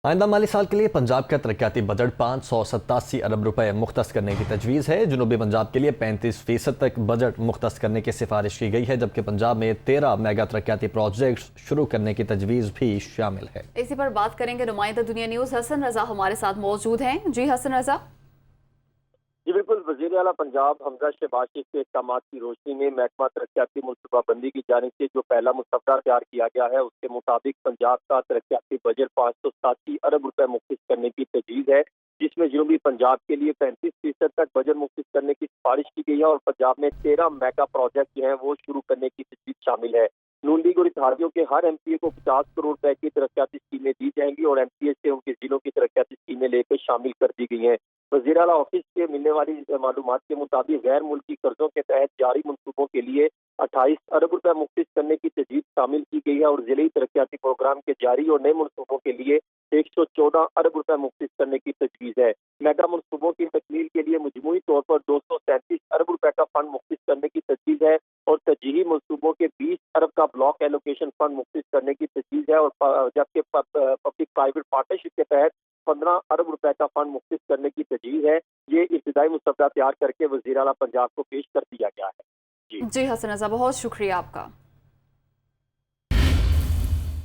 آئندہ مالی سال کے لیے پنجاب کا ترقیاتی بجٹ 587 ارب روپے مختص کرنے کی تجویز ہے۔ جنوبی پنجاب کے لیے 35% تک بجٹ مختص کرنے کی سفارش کی گئی ہے، جبکہ پنجاب میں 13 میگا ترقیاتی پروجیکٹس شروع کرنے کی تجویز بھی شامل ہے۔ اسی پر بات کریں گے، نمائندہ دنیا نیوز حسن رضا ہمارے ساتھ موجود ہیں۔ جی حسن رضا۔ جی بالکل، وزیر اعلیٰ پنجاب حمزہ شہباز شریف کے احکامات کی روشنی میں محکمہ ترقیاتی منصوبہ بندی کی جانب سے جو پہلا مسودہ تیار کیا گیا ہے، اس کے مطابق پنجاب کا ترقیاتی بجٹ 587 ارب روپے مختص کرنے کی تجویز ہے، جس میں جنوبی پنجاب کے لیے 35% تک بجٹ مختص کرنے کی سفارش کی گئی ہے اور پنجاب میں 13 میگا پروجیکٹ جو ہیں وہ شروع کرنے کی تجویز شامل ہے۔ نون لیگ اور اتحادیوں کے ہر ایم پی اے کو 50 کروڑ روپے کی ترقیاتی اسکیمیں دی جائیں گی اور ایم پی اے سے ان کے ضلعوں کی ترقیاتی اسکیمیں لے کے شامل کر دی گئی ہیں۔ وزیر اعلیٰ آفس سے ملنے والی معلومات کے مطابق غیر ملکی قرضوں کے تحت جاری منصوبوں کے لیے 28 ارب روپے مختص کرنے کی تجویز شامل کی گئی ہے اور ضلعی ترقیاتی پروگرام کے جاری اور نئے منصوبوں کے لیے 114 ارب روپے مختص کرنے کی تجویز ہے۔ میگا منصوبوں کی تکمیل کے لیے مجموعی طور پر 237 ارب روپے کا فنڈ مختص کرنے کی تجویز ہے اور ترجیحی منصوبوں کے 20 ارب کا بلاک ایلوکیشن فنڈ مختص کرنے کی تجویز ہے اور جبکہ پبلک پرائیویٹ پارٹنرشپ کے تحت 15 ارب روپے کا فنڈ مختص کرنے کی تجویز ہے۔ یہ ابتدائی مسودہ تیار کر کے وزیر اعلیٰ پنجاب کو پیش کر دیا گیا ہے۔ جی حسن رضا، بہت شکریہ آپ کا۔